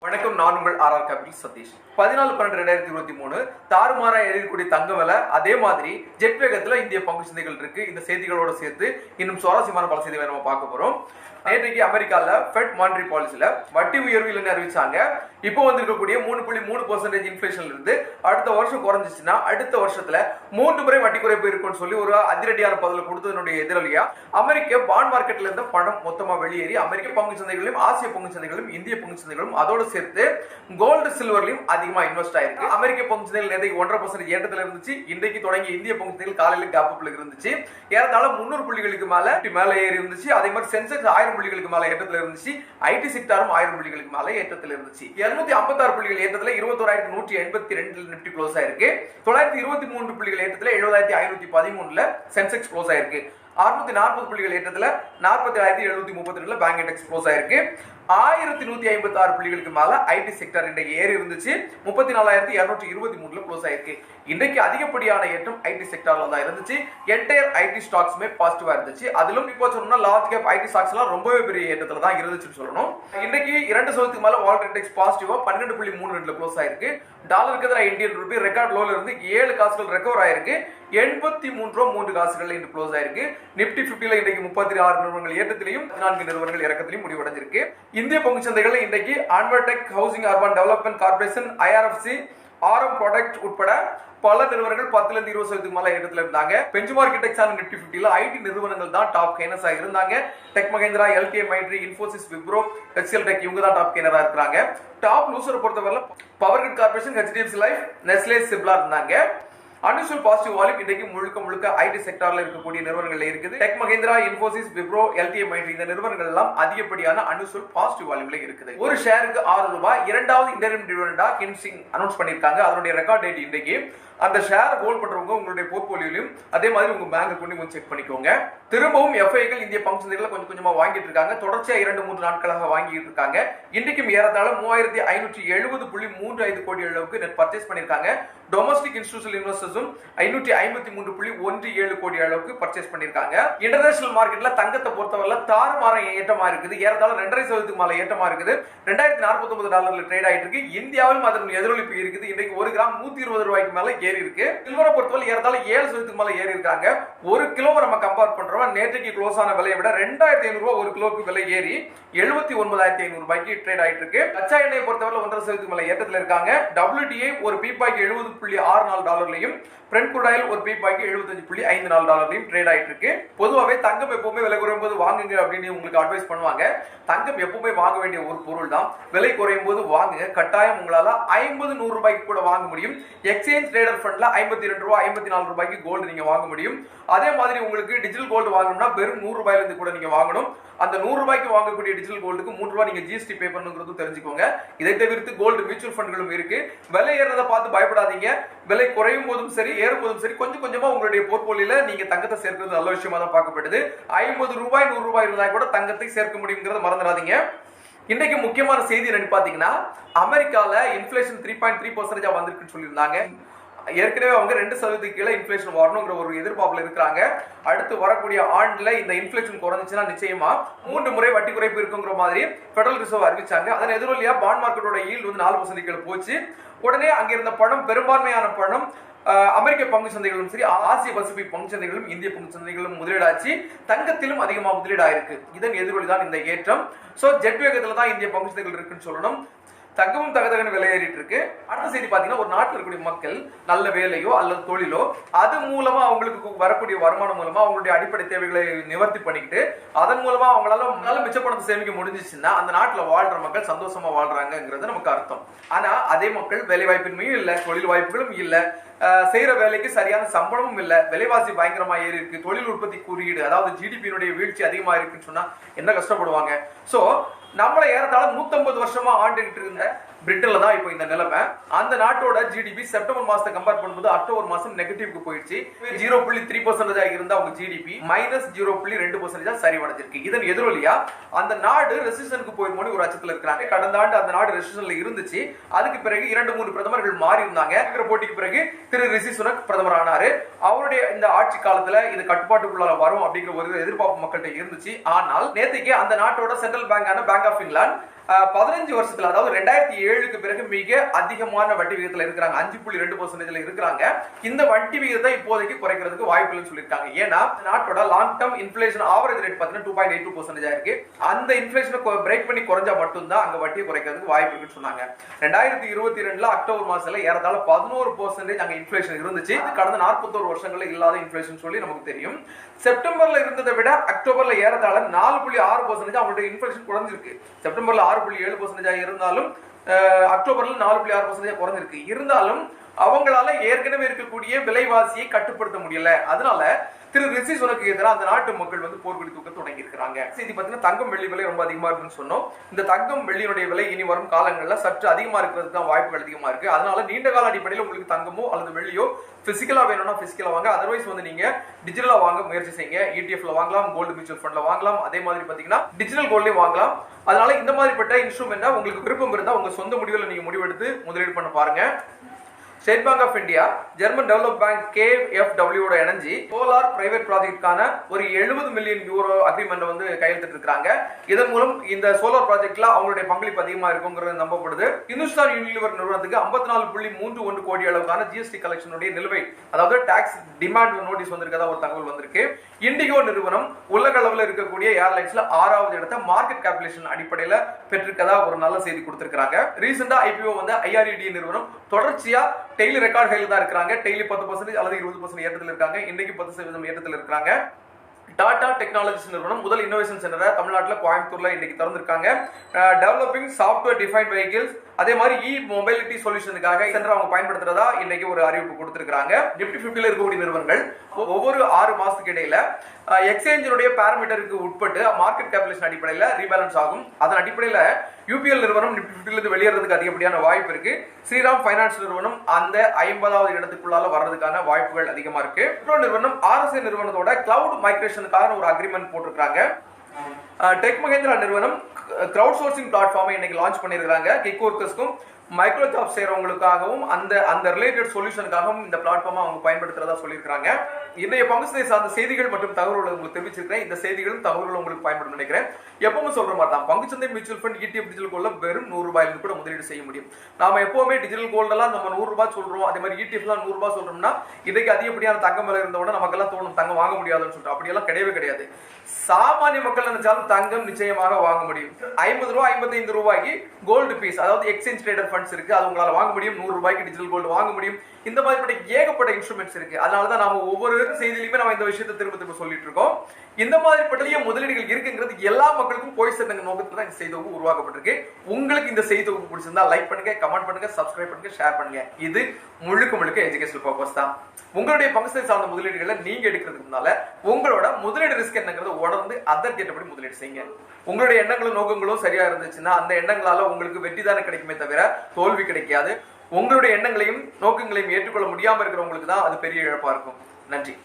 வணக்கம், நான் உங்கள் ஆர்ஆர் கேபிட்டல் சதீஷ். 14/12/2023 தாறுமாறா ஏறக்கூடிய தங்க விலை, அதே மாதிரி ஜெட் வேகத்துல இந்திய பங்கு சந்தைகள் இருக்கு. இந்த செய்திகளோட சேர்த்து இன்னும் சுவாரஸ்யமான பல செய்திகளை நம்ம பார்க்க போறோம். நேற்றைக்கு அமெரிக்கால ஃபெட் மானிட்டரி பாலிசில வட்டி உயர்வு இல்லைன்னு அறிவிச்சாங்க. இப்போ வந்திருக்கக்கூடிய 3.3% இன்ஃபிளேஷன்ல இருந்து அடுத்த வருஷம் குறைஞ்சிச்சுன்னா அடுத்த வருஷத்துல 3 முறை வட்டி குறைப்பு இருக்கும்னு சொல்லி ஒரு அதிரடியான பதில கொடுத்ததனுடைய எதிரொலியா அமெரிக்க பாண்ட் மார்க்கெட்ல இருந்த பணம் மொத்தமா வெளியேறி அமெரிக்க பங்கு சந்தைகளிலும் ஆசிய பங்கு சந்தைகளும் இந்திய பங்கு சந்தைகளும் அதோடு சேர்த்து கோல்டு சில்வர்லயும் அதிகமா இன்வெஸ்ட் ஆயிருக்கு. அமெரிக்க பங்கு சந்தைகள் நேற்று 1.5% ஏற்றத்துல இருந்துச்சு. இன்றைக்கு தொடங்கி இந்திய பங்கு சந்தைகள் காலையில கேப் அப்ல இருந்துச்சு. ஏறத்தாழ 300 புள்ளிகளுக்கு மேல ஏறி இருந்துச்சு. அதே மாதிரி சென்செக்ஸ் 1000 புள்ளிகளுக்கு மேல ஏற்றத்துல இருந்துச்சு. ஐடி செக்டாரும் 1000 புள்ளிகளுக்கு மேல ஏற்றத்துல இருந்துச்சு. 256 புள்ளிகள் ஏற்றத்துல 21182 நிப்டி க்ளோஸ் ஆயிருக்கு. 923 புள்ளிகள் ஏற்றத்துல 70513ல சென்செக்ஸ் க்ளோஸ் ஆயிருக்கு. 640 புள்ளிகள் ஏற்றத்துல 40732 பேங்க் இண்டெக்ஸ் க்ளோஸ் ஆயிருக்கு. 1156 புள்ளிகளுக்கு மேல ஐடி செக்டர் இன்றைக்கு ஏறி இருந்துச்சு. 34223ல க்ளோஸ் ஆயிருக்கு. இன்றைக்கு அதிகப்படியான ஏற்றம் ஐடி செக்டர்ல தான் இருந்துச்சு. என்டையர் ஐடி ஸ்டாக்ஸ்மே பாசிட்டிவா இருந்துச்சு. அதிலும் இப்போ சொன்னா லார்ஜ் கேப் ஐடி ஸ்டாக்ஸ் எல்லாம் ரொம்பவே பெரிய ஏற்றத்துல தான் இருந்துச்சுன்னு சொல்லணும். இன்னைக்கு 2% மேல வால்ட் இண்டெக்ஸ் பாசிட்டிவா 12.32ல க்ளோஸ் ஆயிருக்கு. டாலருக்கு எதிராக இந்தியன் ரூபி ரெக்கார்ட் லோல இருந்து 7 காசுகள் ரெக்கவர் ஆயிருக்கு. 83 ரூபாய் இன்று க்ளோஸ் ஆயிருக்கு. நிப்டி 50ல இன்றைக்கு 36 நிறுவனங்கள் ஏற்றத்திலையும் 4 நிறுவனங்கள் இறக்கத்திலையும் முடிவடைஞ்சிருக்கு. இந்திய பங்கு சந்தைகள் இன்றைக்கு Onward Tech, housing urban development corporation, IRFC, ஆரம் ப்ராடக்ட் உட்பட பல நிறுவனங்கள் 10ல இருந்து 20% மேல ஏற்றத்துல இருந்தாங்க. பெஞ்ச்மார்க் இண்டெக்ஸ் ஆன நிப்டி 50ல ஐடி நிறுவனங்கள் தான் டாப் கெய்னர்ஸா இருந்தாங்க. Tech Mahindra, LTM Mindtree, Infosys, Wipro, Excel tech இவங்க தான் டாப் கெய்னரா இருக்காங்க. டாப் லூசரை பொறுத்தவரை power grid corporation, HDFC life, Nestle, Cipla இருந்தாங்க. அனுசுவல் பாசிட்டிவ் வால்யூம் இன்றைக்கு முழுக்க ஐடி செக்டார்ல இருக்கக்கூடிய நிறுவனங்கள்ல இருக்குது. டெக் மஹிந்திரா, இன்ஃபோசிஸ், விப்ரோ, எல்டிஎம் மைட்ரி இந்த நிறுவனங்கள் எல்லாம் அதிகப்படியான அனுசுவல் பாசிட்டிவ் வால்யூம்ல இருக்குது. ஒரு ஷேருக்கு 6 ரூபாய். இரண்டாவது இன்டரிம் டிவிடெண்டா கின்சிங் அனௌன்ஸ் பண்ணிருக்காங்க. அதனுடைய ரெக்கார்ட் டேட் இன்றைக்கு. அந்த ஷேர் ஹோல்ட் பண்றவங்க உங்களுடைய போர்ட்போலியோலையும் அதே மாதிரி உங்க பேங்க் அக்கவுண்டையும் செக் பண்ணிக்கோங்க. திரும்பவும் எஃப்ஐகள் இந்திய பங்கு சந்தைகளை கொஞ்சம் கொஞ்சமா வாங்கிட்டு இருக்காங்க. தொடர்ச்சியா 2-3 நாட்களாக வாங்கிட்டு இருக்காங்க. இன்றைக்கும் ஏறத்தாழ 3570.35 கோடி அளவுக்கு நெட் பர்ச்சேஸ் பண்ணிருக்காங்க. டொமஸ்டிக் இன்ஸ்டிடியூஷனல் இன்வெஸ்டர்ஸும் 553.17 கோடி அளவுக்கு பர்ச்சேஸ் பண்ணிருக்காங்க. இன்டர்நேஷனல் மார்க்கெட்ல தங்கத்தை பொறுத்தவரை தாறுமாற ஏற்றமா இருக்குது. ஏறத்தாழ 2.5% மேல ஏற்றமா இருக்குது. $2049 ட்ரேட் ஆயிட்டு இருக்கு. இந்தியாவிலும் அதன் எதிரொலிப்பு இருக்குது. இன்றைக்கு 1 கிராம் 120 ரூபாய்க்கு மேல ஏறி இருக்கு. சில்வரை பொறுத்தவரை ஏறத்தாழ 7% மேல ஏறி இருக்காங்க. 1 கிலோவை நம்ம கம்பேர் பண்றோம், நேற்றைக்கு க்ளோஸ் ஆன விலையை விட 2500 ரூபாய் 1 கிலோக்கு விலை ஏறி 79500 ரூபாய்க்கு ட்ரேட் ஆயிட்டு இருக்கு. கச்சா எண்ணெயை பொறுத்தவரை 1.5% மேல ஏற்றத்துல இருக்காங்க. WTI ஒரு பீப்பாய்க்கு $70.64 பிரெண்ட் குரூட் ஆயில் ஒரு பீப்பாய்க்கு $75.54 ட்ரேட் ஆயிட்டு இருக்கு. பொதுவாகவே தங்கம் எப்பவுமே விலை குறையும் போது வாங்குங்க அப்படின்னு உங்களுக்கு அட்வைஸ் பண்ணுவாங்க. தங்கம் எப்பவுமே வாங்க வேண்டிய ஒரு பொருள் தான். விலை குறையும் போது வாங்குங்க. கட்டாயம் உங்களால 50-100 ரூபாய்க்கு கூட வாங்க முடியும். எக்ஸ்சேஞ்ச் ட்ரேடர் ஃபண்ட்ல 52 ரூபாய் 54 ரூபாய்க்கு கோல்டு நீங்க வாங்க முடியும். அதே மாதிரி உங்களுக்கு டிஜிட்டல் கோல்டு வாங்கணும்னா வெறும் 100 ரூபாயில இருந்து கூட நீங்க வாங்கணும். அந்த 100 ரூபாய்க்கு வாங்கக்கூடிய டிஜிட்டல் கோல்டுக்கு 3 ரூபாய் நீங்க ஜிஎஸ்டி பே பண்ணுங்கிறது தெரிஞ்சுக்கோங்க. இதை தவிர்த்து கோல்டு மியூச்சுவல் ஃபண்ட்களும் இருக்கு. விலை ஏறதை பார்த்து பயப்படாதீங்க. விலை குறையும் போதும் சரி ஏறும் போதும் சரி கொஞ்சம் கொஞ்சமா உங்களுடைய போர்ட்போலியோல நீங்க தங்கத்தை சேர்க்கிறது நல்ல விஷயமா தான் பார்க்கப்படுது. 50 ரூபாய் 100 ரூபாய் இருந்தா கூட தங்கத்தை சேர்க்க முடியுங்கிறத மறந்துடாதீங்க. இன்னைக்கு முக்கியமான செய்தி என்னன்னு பாத்தீங்கன்னா, அமெரிக்கால இன்ஃபிளேஷன் 3.3% வந்திருக்குன்னு சொல்லியிருந்தாங்க. ஏற்கனவே அவங்க 2% கீழே இன்ஃபிளேஷன் வரணுங்கிற ஒரு எதிர்பார்ப்புல இருக்கிறாங்க. அடுத்து வரக்கூடிய ஆண்டுல இந்த இன்ஃபிளேஷன் குறைஞ்சிச்சுன்னா நிச்சயமா 3 முறை வட்டி குறைப்பு இருக்குங்கிற மாதிரி பெடரல் ரிசர்வ் அறிவிச்சாங்க. அதன் எதிரொலியா பாண்ட் மார்க்கெட்டோட ஈல்டு வந்து 4% கீழே போச்சு. உடனே அங்க இருந்த பணம், பெரும்பான்மையான பணம் அமெரிக்க பங்கு சந்தைகளும் சரி, ஆசிய பசிபிக் பங்கு சந்தைகளும் இந்திய பங்கு சந்தைகளும் முதலீடாச்சு. தங்கத்திலும் அதிகமா முதலீடாயிருக்கு. இதன் எதிரொலி தான் இந்த ஏற்றம். சோ ஜெட் வேகத்துல தான் இந்திய பங்கு சந்தைகள் இருக்குன்னு சொல்லணும். தங்கமும் தகதகன்னு விலையேறிட்டு இருக்கு. அடுத்த செய்தி பாத்தீங்கன்னா, ஒரு நாட்டில் இருக்கக்கூடிய மக்கள் நல்ல வேலையோ அல்லது தொழிலோ அது மூலமா அவங்களுக்கு வரக்கூடிய வருமானம் மூலமா அவங்களுடைய அடிப்படை தேவைகளை நிவர்த்தி பண்ணிக்கிட்டு அதன் மூலமா அவங்களால நல்ல மிச்ச பணத்தை சேமிக்க முடிஞ்சிச்சுன்னா அந்த நாட்டில் வாழ்ற மக்கள் சந்தோஷமா வாழ்றாங்கிறது நமக்கு அர்த்தம். ஆனா அதே மக்கள் வேலை வாய்ப்பின்மையும் இல்ல, தொழில் வாய்ப்புகளும் இல்ல, செய்யற வேலைக்கு சரியான சம்பளமும் இல்ல, விலைவாசி பயங்கரமா ஏறி இருக்கு, தொழில் உற்பத்தி குறியீடு அதாவது ஜிடிபியினுடைய வீழ்ச்சி அதிகமா இருக்குன்னு சொன்னா என்ன கஷ்டப்படுவாங்க. சோ நம்மளை ஏறத்தாழ 150 வருஷமா ஆண்டுகிட்டு இருந்த பிரிட்டன்ல தான் இப்போ இந்த நிலைமை. அந்த நாட்டோட ஜிடிபி செப்டம்பர் மாசத்தை கம்பேர் பண்ணும்போது அக்டோபர் மாசம் நெகட்டிவ்க்கு போயிடுச்சு. 0.3% இருந்த அவங்க ஜிடிபி -0.2% சரிவடைஞ்சிருக்கு. இதன் எதிரொலியா அந்த நாடு ரெசிஷனுக்கு போயிருமோன்னு ஒரு அச்சத்துல இருக்கிறாங்க. கடந்த ஆண்டு அந்த நாடு ரெசிஷன்ல இருந்துச்சு. அதுக்கு பிறகு 2-3 பிரதமர்கள் மாறி இருந்தாங்க. போட்டிக்கு பிறகு திரு ரிஷி சுனக் பிரதமர் ஆனாரு. அவருடைய இந்த ஆட்சி காலத்துல இது கட்டுப்பாட்டுக்குள்ள வரும் அப்படிங்கிற ஒரு எதிர்பார்ப்பு மக்கள்கிட்ட இருந்துச்சு. ஆனால் நேற்றுக்கு அந்த நாட்டோட சென்ட்ரல் பேங்கான பேங்க் ஆஃப் இங்கிலாந்து 15 வருஷத்துல, அதாவது 2007க்கு பிறகு மிக அதிகமான வட்டி விகிதத்துல இருக்கிறாங்க. 5.2% இருக்கிறாங்க. இந்த வட்டி விகிதத்தை இப்போதைக்கு குறைக்கிறதுக்கு வாய்ப்புன்னு சொல்லியிருக்காங்க. ஏன்னா நாட்டோட long term inflation average rate பார்த்தீங்கன்னா 2.82% இருக்கு. அந்த இன்ஃபிளேஷனை பிரேக் பண்ணி குறைஞ்சா மட்டும்தான் அங்க வட்டியை குறைக்கிறதுக்கு வாய்ப்பு இருக்குன்னு சொன்னாங்க. 2022ல அக்டோபர் மாசத்துல ஏறத்தாழ 11% அங்க இன்ஃபிளேஷன் இருந்துச்சு. கடந்த 41 வருஷங்கள்ல இல்லாத இன்ஃபிளேஷன் சொல்லி நமக்கு தெரியும். செப்டம்பர்ல இருந்ததை விட அக்டோபர்ல ஏறத்தாழ 4.6% அவங்களுடைய இன்ஃபிளேஷன் குறைஞ்சிருக்கு. செப்டம்பர்ல 6.7% இருந்தாலும் அக்டோபர்ல 4.6% குறைஞ்சிருக்கு. இருந்தாலும் அவங்களால ஏற்கனவே இருக்கக்கூடிய விலைவாசியை கட்டுப்படுத்த முடியல. அதனால திரு ரிஷி சுனக்கு எதிராக அந்த நாட்டு மக்கள் வந்து போர்க்கொடி தூக்க தொடங்கி இருக்கிறாங்க. இது பார்த்தீங்கன்னா தங்கம் வெள்ளி விலை ரொம்ப அதிகமா இருக்குன்னு சொன்னோம். இந்த தங்கம் வெள்ளியினுடைய விலை இனி வரும் காலங்களில் சற்று அதிகமா இருக்கிறதுக்கு தான் வாய்ப்புகள் அதிகமா இருக்கு. அதனால நீண்ட கால அடிப்படையில் உங்களுக்கு தங்கமோ அல்லது வெள்ளியோ பிசிக்கலா வேணும்னா பிசிக்கலா வாங்க. அதர்வைஸ் வந்து நீங்க டிஜிட்டலா வாங்க முயற்சி செய்யுங்க. ETF வாங்கலாம், கோல்டு மியூச்சுவல் ஃபண்ட்ல வாங்கலாம். அதே மாதிரி பாத்தீங்கன்னா டிஜிட்டல் கோல்ட்லயும் வாங்கலாம். அதனால இந்த மாதிரிப்பட்ட இன்ஸ்ட்ருமெண்டா உங்களுக்கு விருப்பம் இருந்தா உங்க சொந்த முடிவுல நீங்க முடிவெடுத்து முதலீடு பண்ண பாருங்க. State bank of India, German develop bank KfW இணைஞ்சி சோலார் பிரைவேட் ப்ராஜெக்ட்கான ஒரு 70 மில்லியன் யூரோ அக்ரிமெண்ட் வந்து கையெழுத்திட்டு இருக்காங்க. இதன் மூலம் இந்த சோலார் ப்ராஜெக்ட்ல அவங்களுடைய பங்களிப்பு அதிகமா இருக்குங்கிறது நம்பப்படுது. இந்துஸ்தான் யூனிலிவர் நிறுவனத்துக்கு 54.31 கோடி அளவுக்கான GST கலெக்ஷனுடைய நிலுவை, அதாவது டாக்ஸ் டிமாண்ட் நோட்டீஸ் வந்திருக்கதா ஒரு தகவல் வந்திருக்கு. இண்டிகோ நிறுவனம் உலக அளவில் இருக்கக்கூடிய ஏர்லைன்ஸ்ல 6வது இடத்தை மார்க்கெட் கேபிடலேஷன் அடிப்படையில் பெற்றிருக்கதா ஒரு நல்ல செய்தி கொடுத்திருக்காங்க. ரீசெண்டா IPO வந்து IRED நிறுவனம் தொடர்ச்சியா டெய்லி ரெக்கார்ட் ஹைல தான் இருக்காங்க. டெய்லி 10% அல்லது 20% ஏற்றத்தில் இருக்காங்க. இன்னைக்கு 10% ஏற்றத்தில் இருக்காங்க. டாடா டெக்னாலஜிஸ் நிறுவனம் முதல் இன்னோவேஷன் சென்டரை தமிழ்நாட்டில் கோயம்புத்தூர்ல இன்னைக்கு திறந்திருக்காங்க. டெவலப்பிங் சாஃப்ட்வேர் டிஃபைன்ட் வெஹிக்கிள்ஸ், அதே மாதிரி மொபைலிட்டி சொல்யூஷனுக்காக சென்டர் அவங்க பயன்படுத்துறதா இன்னைக்கு ஒரு அறிவிப்பு கொடுத்திருக்காங்க. நிப்டி 50ல இருக்கக்கூடிய நிறுவனங்கள் ஒவ்வொரு 6 மாசத்துக்கு இடையில எக்ஸ்சேஞ்சினுடைய பாராமீட்டருக்கு உட்பட்டு மார்க்கெட் கேபிடலேஷன் அடிப்படையில் ரீபேலன்ஸ் ஆகும். அதன் அடிப்படையில் UPL நிறுவனம் நிப்டி 50ல வெளியேறதுக்கு அதிகப்படியான வாய்ப்பு இருக்கு. ஸ்ரீராம் பைனான்ஸ் நிறுவனம் அந்த 50வது இடத்துக்குள்ளால வர்றதுக்கான வாய்ப்புகள் அதிகமா இருக்கு. நிறுவனம் RSA நிறுவனத்தோட கிளவுட் மைக்ரேஷனுக்கான ஒரு அக்ரிமெண்ட் போட்டிருக்காங்க. டெக் மஹேந்திரா நிறுவனம் கிரவுட் சோர்சிங் பிளாட்ஃபார்மை இன்னைக்கு லான்ச் பண்ணிருக்காங்க. கிக் ஒர்க்கர்ஸ்க்கும் மைக்ரோ ஜாப் செய்யறவங்களுக்காகவும் அந்த ரிலேட்டட் சொல்யூஷனுக்காகவும் இந்த பிளாட்ஃபார்மை அவங்க பயன்படுத்துறதா சொல்லியிருக்காங்க. இன்றைய பங்கு சந்தை சார்ந்த செய்திகள் மற்றும் தகவல்களை உங்களுக்கு தெரிவிச்சிருக்கேன். இந்த செய்திகளும் தகவல்களும் உங்களுக்கு பயன்படும் நினைக்கிறேன். எப்பவுமே சொல்ற மாதிரி தான், பங்கு சந்தை மியூச்சுவல் ஃபண்ட் ETF டிஜிட்டல் கோல்ட்ல வெறும் 100 ரூபாயிலிருந்து கூட முதலீடு செய்ய முடியும். நாம எப்பவுமே டிஜிட்டல் கோல்டெல்லாம் நம்ம 100 ரூபாய் சொல்றோம், அதே மாதிரி ETF எல்லாம் 100 ரூபாய் சொல்றோம்னா இன்னைக்கு அதிகப்படியான தங்கம் விலை இருந்தோட நமக்கெல்லாம் தோணும் தங்கம் வாங்க முடியாதுன்னு சொல்லிட்டு. அப்படியெல்லாம் கிடையவே கிடையாது. சாமானிய மக்கள் நினைச்சாலும் தங்கம் நிச்சயமாக வாங்க முடியும். 50 ரூபாய் 55 ரூபாய்க்கு கோல்டு பீஸ், அதாவது எக்ஸ்சேஞ்ச் ட்ரேடர் ஃபண்ட்ஸ் இருக்கு, அது உங்களால வாங்க முடியும். 100 ரூபாய்க்கு டிஜிட்டல் கோல்டு வாங்க முடியும். இந்த மாதிரி ஏகப்பட்ட இன்ஸ்ட்ருமெண்ட்ஸ் இருக்கு. அதனாலதான் நாம ஒவ்வொரு செய்தியிலுமே நம்ம இந்த விஷயத்தை திரும்ப சொல்லிட்டு இருக்கோம். இந்த மாதிரி முதலீடுகள் இருக்குங்கிறது எல்லா மக்களுக்கும் போய் சேர்ந்த நோக்கத்துல தான் இந்த செய்தி தொகுப்பு உருவாக்கப்பட்டிருக்கு. உங்களுக்கு இந்த செய்தி தொகுப்பு பிடிச்சிருந்தா லைக் பண்ணுங்க, கமெண்ட் பண்ணுங்க, சப்ஸ்கிரைப் பண்ணுங்க, ஷேர் பண்ணுங்க. இது முழுக்க எஜுகேஷனல் பர்பஸ் தான். உங்களுடைய பங்கு சந்தை சார்ந்த முதலீடுகளை நீங்க எடுக்கிறதுக்கு முன்னால உங்களோட முதலீடு ரிஸ்க் என்னங்கிறத உணர்ந்து அதற்கேற்றபடி முதலீடு செய்யுங்க. உங்களுடைய எண்ணங்களும் நோக்கங்களும் சரியா இருந்துச்சுன்னா அந்த எண்ணங்களால உங்களுக்கு வெற்றி தானே கிடைக்குமே தவிர தோல்வி கிடைக்காது. உங்களுடைய எண்ணங்களையும் நோக்கங்களையும் ஏற்றுக்கொள்ள முடியாம இருக்கிறவங்களுக்கு தான் அது பெரிய இழப்பா இருக்கும். நன்றி.